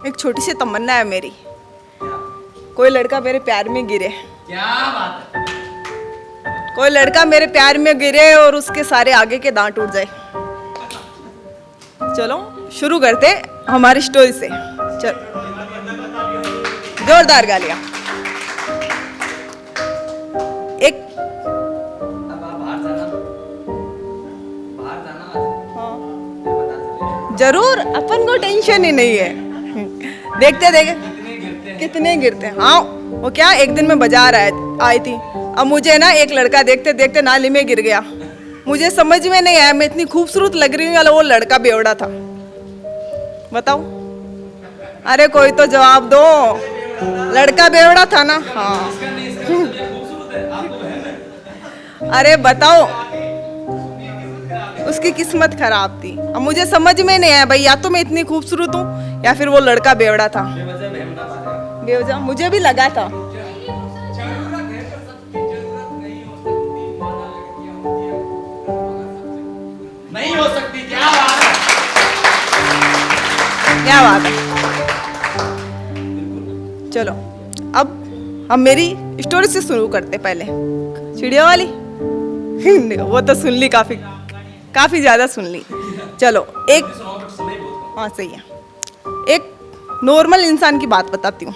एक छोटी सी तमन्ना है मेरी, कोई लड़का मेरे प्यार में गिरे। क्या बात है। कोई लड़का मेरे प्यार में गिरे और उसके सारे आगे के दांत टूट जाए। चलो शुरू करते हमारी स्टोरी से। चलो जोरदार गालियां। एक जरूर, अपन को टेंशन ही नहीं है। देखते कितने गिरते हैं। हाँ वो क्या, एक दिन मैं बाजार आई थी, अब मुझे ना एक लड़का देखते देखते नाली में गिर गया। मुझे समझ में नहीं आया मैं इतनी खूबसूरत लग रही हूँ या वो लड़का बेवड़ा था। बताओ, अरे कोई तो जवाब दो। लड़का बेवड़ा था ना? हाँ। अरे बताओ, उसकी किस्मत खराब थी। अब मुझे समझ में नहीं आया भाई, या तो मैं इतनी खूबसूरत हूँ या फिर वो लड़का बेवड़ा था। बेवजह मुझे भी लगा था। नहीं हो सकती। क्या बात है, क्या बात है। चलो अब हम मेरी स्टोरी से शुरू करते। पहले चिड़िया वाली वो तो सुन ली, काफी ज्यादा सुन ली। चलो एक, हाँ सही है, एक नॉर्मल इंसान की बात बताती हूँ।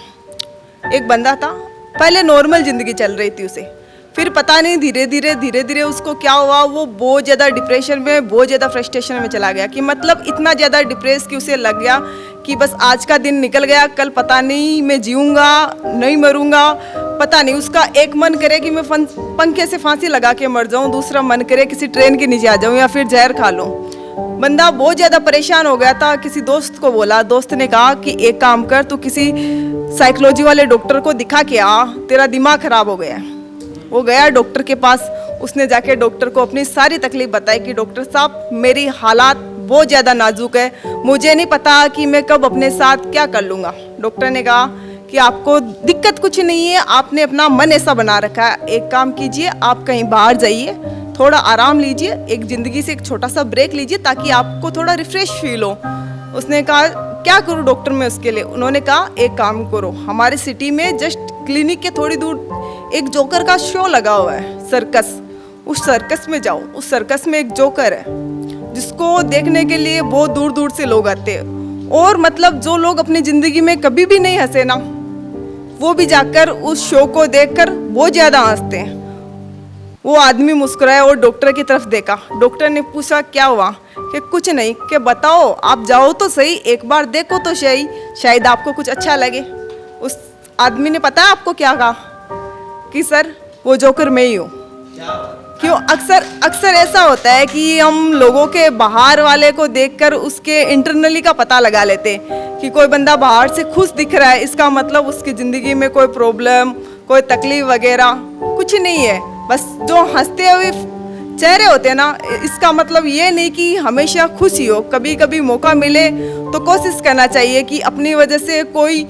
एक बंदा था, पहले नॉर्मल जिंदगी चल रही थी उसे, फिर पता नहीं धीरे धीरे उसको क्या हुआ, वो बहुत ज़्यादा डिप्रेशन में, बहुत ज़्यादा फ्रस्ट्रेशन में चला गया। कि मतलब इतना ज़्यादा डिप्रेस कि उसे लग गया कि बस आज का दिन निकल गया, कल पता नहीं मैं जीऊँगा नहीं मरूँगा, पता नहीं। उसका एक मन करे कि मैं पंखे से फांसी लगा के मर जाऊँ, दूसरा मन करे किसी ट्रेन के नीचे आ जाऊँ या फिर जहर खा लूँ। बंदा बहुत ज़्यादा परेशान हो गया था। किसी दोस्त को बोला, दोस्त ने कहा कि एक काम कर, तू किसी साइकोलॉजी वाले डॉक्टर को दिखा के आ, तेरा दिमाग खराब हो गया है। वो गया डॉक्टर के पास, उसने जाके डॉक्टर को अपनी सारी तकलीफ बताई कि डॉक्टर साहब मेरी हालात बहुत ज़्यादा नाजुक है, मुझे नहीं पता कि मैं कब अपने साथ क्या कर लूँगा। डॉक्टर ने कहा कि आपको दिक्कत कुछ नहीं है, आपने अपना मन ऐसा बना रखा है, एक काम कीजिए, आप कहीं बाहर जाइए, थोड़ा आराम लीजिए, एक ज़िंदगी से एक छोटा सा ब्रेक लीजिए ताकि आपको थोड़ा रिफ्रेश फील हो। उसने कहा क्या करूँ डॉक्टर मैं उसके लिए? उन्होंने कहा एक काम करो, हमारे सिटी में जस्ट क्लिनिक के थोड़ी दूर एक जोकर का शो लगा हुआ है, सर्कस, उस सर्कस में जाओ। उस सर्कस में एक जोकर है जिसको देखने के लिए बहुत दूर दूर से लोग आते हैं। और मतलब जो लोग अपनी ज़िंदगी में कभी भी नहीं हंसे ना, वो भी जाकर उस शो को देखकर बहुत ज़्यादा हंसते हैं। वो आदमी मुस्कुराया और डॉक्टर की तरफ देखा। डॉक्टर ने पूछा क्या हुआ? कि कुछ नहीं, कि बताओ आप जाओ तो सही, एक बार देखो तो सही, शायद आपको कुछ अच्छा लगे। उस आदमी ने पता है आपको क्या कहा? कि सर वो जोकर मैं ही हूँ। क्यों? अक्सर ऐसा होता है कि हम लोगों के बाहर वाले को देखकर उसके इंटरनली का पता लगा लेते हैं कि कोई बंदा बाहर से खुश दिख रहा है, इसका मतलब उसकी ज़िंदगी में कोई प्रॉब्लम, कोई तकलीफ वगैरह कुछ नहीं है। बस जो हंसते हुए चेहरे होते हैं ना, इसका मतलब ये नहीं कि हमेशा खुश ही हो। कभी कभी मौका मिले तो कोशिश करना चाहिए कि अपनी वजह से कोई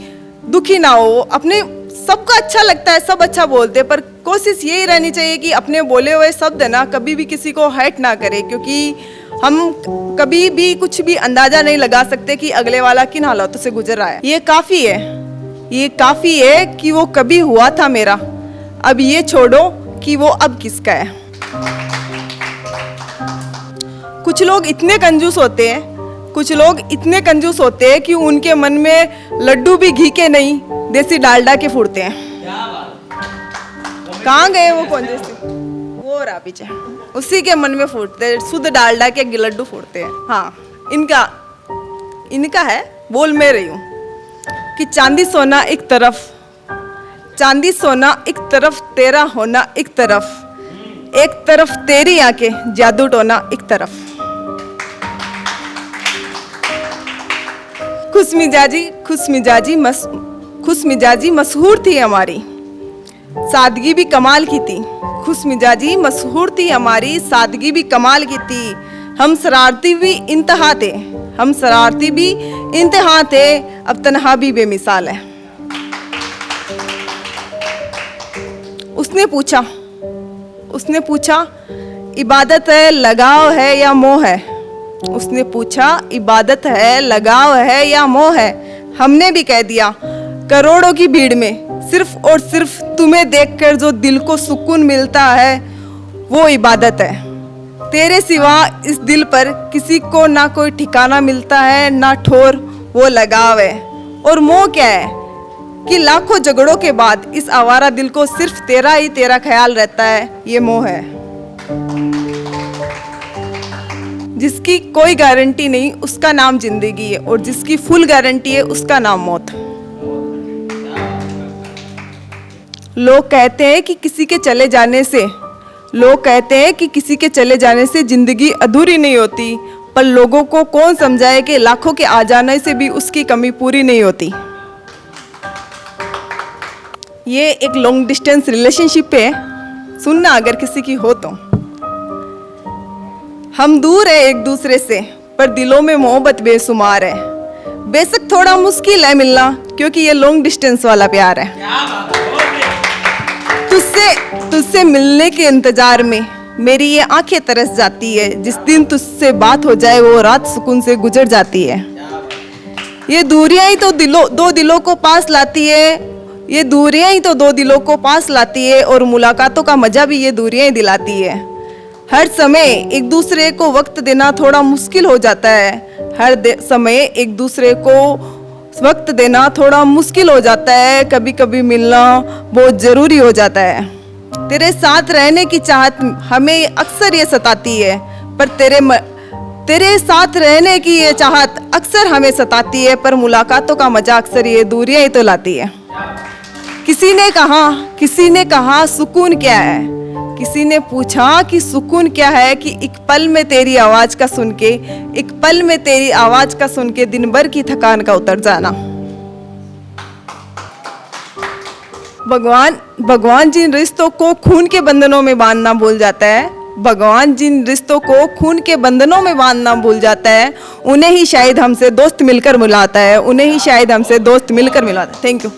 दुखी ना हो। अपने सबको अच्छा लगता है, सब अच्छा बोलते हैं, पर कोशिश यही रहनी चाहिए कि अपने बोले हुए शब्द ना कभी भी किसी को हर्ट ना करे, क्योंकि हम कभी भी कुछ भी अंदाजा नहीं लगा सकते कि अगले वाला किन हालातों से गुजर रहा है। ये काफ़ी है कि वो कभी हुआ था मेरा, अब ये छोड़ो कि वो अब किसका है। कुछ लोग इतने कंजूस होते हैं कि उनके मन में लड्डू भी घी के नहीं, देसी डालडा के फूटते हैं। कहाँ गए वो कंजूस? वो रहा पीछे, उसी के मन में फूटते हैं, शुद्ध डालडा के लड्डू फूटते हैं। हाँ, इनका है, बोल मैं रही हूँ कि चांदी सोना एक तरफ, तेरा होना एक तरफ तेरी आंखें जादू टोना एक तरफ। खुशमिजाजी मशहूर थी हमारी, सादगी भी कमाल की थी। खुशमिजाजी मशहूर थी हमारी, सादगी भी कमाल की थी। हम शरारती भी इंतहा थे, अब तन्हा भी बेमिसाल है। उसने पूछा इबादत है लगाव है या मोह है? उसने पूछा इबादत है लगाव है या मोह है? हमने भी कह दिया, करोड़ों की भीड़ में सिर्फ और सिर्फ तुम्हें देखकर जो दिल को सुकून मिलता है वो इबादत है। तेरे सिवा इस दिल पर किसी को ना कोई ठिकाना मिलता है, ना ठोर वो लगाव है। और मोह क्या है कि लाखों झगड़ों के बाद इस आवारा दिल को सिर्फ तेरा ही तेरा ख्याल रहता है, ये मोह है। जिसकी कोई गारंटी नहीं उसका नाम जिंदगी है, और जिसकी फुल गारंटी है उसका नाम मौत। लोग कहते हैं कि किसी के चले जाने से जिंदगी अधूरी नहीं होती, पर लोगों को कौन समझाए कि लाखों के आ जाने से भी उसकी कमी पूरी नहीं होती। ये एक लॉन्ग डिस्टेंस रिलेशनशिप है, सुनना अगर किसी की हो तो। हम दूर है एक दूसरे से, पर दिलों में मोहब्बत बेशुमार है। बेशक थोड़ा मुश्किल है मिलना, क्योंकि ये लॉन्ग डिस्टेंस वाला प्यार है। क्या बात है, तुझसे मिलने के इंतजार में मेरी ये आंखें तरस जाती है। जिस दिन तुझसे बात हो जाए वो रात सुकून से गुजर जाती है। ये दूरियां ही तो दो दिलों को पास लाती है, और मुलाकातों का मजा भी ये दूरियां ही दिलाती है। हर समय एक दूसरे को वक्त देना थोड़ा मुश्किल हो जाता है। कभी कभी मिलना बहुत ज़रूरी हो जाता है। तेरे साथ रहने की चाहत हमें अक्सर ये सताती है, पर तेरे साथ रहने की ये चाहत अक्सर हमें सताती है, पर मुलाकातों का मजा अक्सर ये दूरियां ही तो लाती है। किसी ने कहा सुकून क्या है, किसी ने पूछा कि सुकून क्या है, कि एक पल में तेरी आवाज़ का सुन के दिन भर की थकान का उतर जाना। भगवान जिन रिश्तों को खून के बंधनों में बांधना भूल जाता है, उन्हें ही शायद हमसे दोस्त मिलकर मिलाता है। Thank you.